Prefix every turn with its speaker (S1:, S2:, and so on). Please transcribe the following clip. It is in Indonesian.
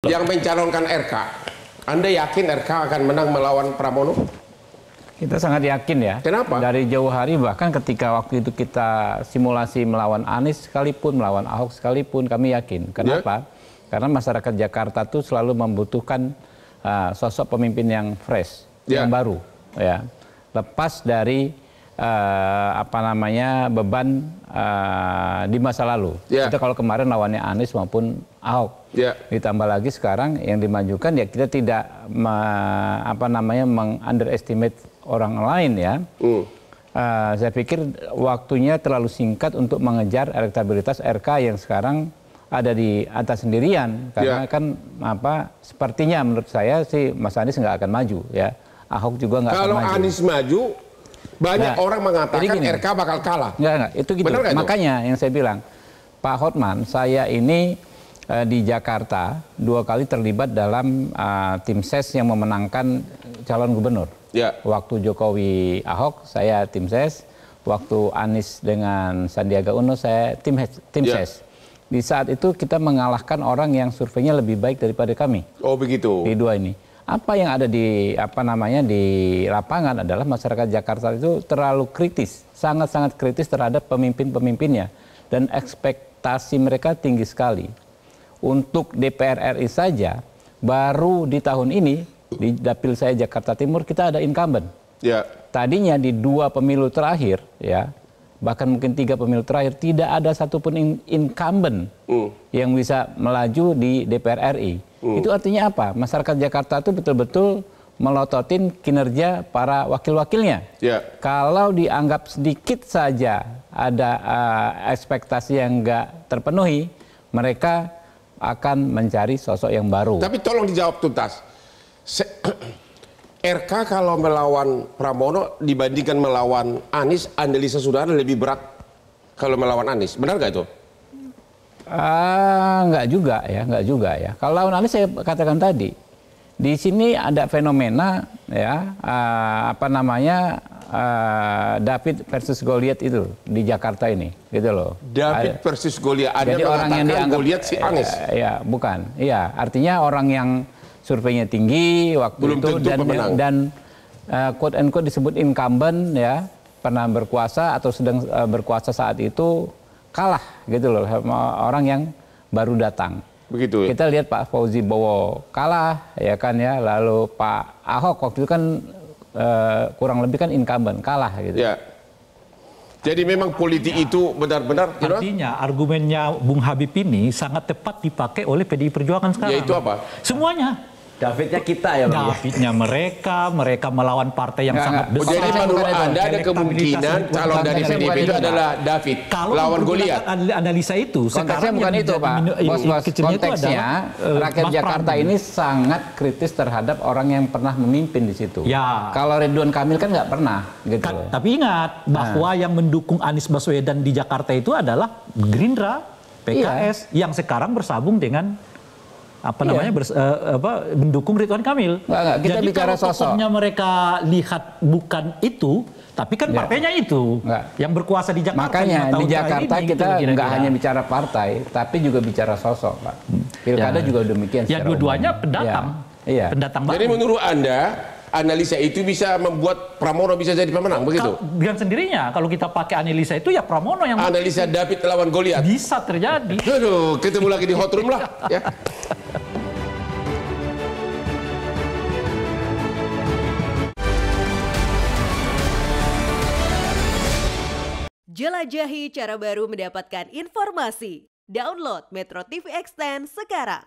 S1: yang mencalonkan RK, Anda yakin RK akan menang melawan Pramono?
S2: Kita sangat yakin ya.
S1: Kenapa?
S2: Dari jauh hari, bahkan ketika waktu itu kita simulasi melawan Anies sekalipun, melawan Ahok sekalipun, kami yakin. Kenapa? Karena masyarakat Jakarta tuh selalu membutuhkan sosok pemimpin yang fresh, yang baru, ya. Lepas dari beban di masa lalu. Kita kalau kemarin lawannya Anies maupun Ahok. Ditambah lagi sekarang yang dimajukan ya kita tidak meng-underestimate orang lain ya. Saya pikir waktunya terlalu singkat untuk mengejar elektabilitas RK yang sekarang ada di atas sendirian karena kan sepertinya menurut saya sih Mas Anies nggak akan maju ya. Ahok juga nggak akan maju.
S1: Kalau Anies maju banyak orang mengatakan RK bakal kalah.
S2: Enggak, itu gitu. Makanya yang saya bilang, Pak Hotman, saya ini di Jakarta 2 kali terlibat dalam tim ses yang memenangkan calon gubernur. Waktu Jokowi Ahok, saya tim ses. Waktu Anies dengan Sandiaga Uno, saya tim ses. Di saat itu kita mengalahkan orang yang surveinya lebih baik daripada kami.
S1: Oh begitu.
S2: Di 2 ini. Apa yang ada di di lapangan adalah masyarakat Jakarta itu terlalu kritis, sangat-sangat kritis terhadap pemimpin-pemimpinnya dan ekspektasi mereka tinggi sekali. Untuk DPR RI saja baru di tahun ini di dapil saya Jakarta Timur kita ada incumbent. Tadinya di 2 pemilu terakhir ya, bahkan mungkin 3 pemilu terakhir tidak ada satupun incumbent yang bisa melaju di DPR RI. Itu artinya apa? Masyarakat Jakarta itu betul-betul melototin kinerja para wakil-wakilnya. Kalau dianggap sedikit saja ada ekspektasi yang nggak terpenuhi, mereka akan mencari sosok yang baru.
S1: Tapi tolong dijawab tuntas. RK kalau melawan Pramono dibandingkan melawan Anies, analisa saudara lebih berat kalau melawan Anies. Benar nggak itu?
S2: Nggak juga ya. Kalau lawan Anies saya katakan tadi, di sini ada fenomena ya David versus Goliath itu di Jakarta ini, gitu loh.
S1: David versus Goliath. Ada
S2: jadi orang yang dianggap
S1: Goliath si Anies.
S2: Ya, bukan. Iya, artinya orang yang surveinya tinggi waktu
S1: belum
S2: itu dan quote and quote disebut incumbent ya, pernah berkuasa atau sedang berkuasa saat itu kalah gitu loh sama orang yang baru datang.
S1: Begitu ya.
S2: Kita lihat Pak Fauzi Bowo kalah ya kan ya, lalu Pak Ahok waktu itu kan kurang lebih kan incumbent kalah gitu.
S1: Ya. Jadi memang politik itu benar-benar
S3: artinya argumennya Bung Habib ini sangat tepat dipakai oleh PDI Perjuangan sekarang.
S1: Yaitu apa?
S3: Semuanya.
S4: Davidnya kita ya Bang.
S3: Davidnya mereka melawan partai yang sangat besar.
S1: Jadi menurut Anda ada kemungkinan calon dari PDIP itu adalah David lawan Goliath.
S3: Analisa itu
S2: konteksnya bukan itu Pak. Bos-bos, konteksnya rakyat Jakarta ini sangat kritis terhadap orang yang pernah memimpin di situ.
S3: Ya.
S2: Kalau Ridwan Kamil kan nggak pernah gitu.
S3: Tapi ingat bahwa yang mendukung Anies Baswedan di Jakarta itu adalah Gerindra, PKS yang sekarang bersambung dengan mendukung Ridwan Kamil.
S2: Kita
S3: jadi
S2: bicara
S3: kalau
S2: sosok.
S3: tokohnya mereka lihat bukan itu, tapi kan partainya itu yang berkuasa di Jakarta.
S2: Makanya di Jakarta kita nggak hanya bicara partai, tapi juga bicara sosok, Pak. Pilkada juga demikian.
S3: Ya dua-duanya pendatang. Pendatang baru.
S1: Jadi menurut Anda analisa itu bisa membuat Pramono bisa jadi pemenang, begitu?
S3: Dengan sendirinya, kalau kita pakai analisa itu ya Pramono yang
S1: analisa David lawan Goliath
S3: bisa terjadi.
S1: Aduh, ketemu lagi di hot room lah. Ya.
S5: Jelajahi cara baru mendapatkan informasi. Download Metro TV Extend sekarang.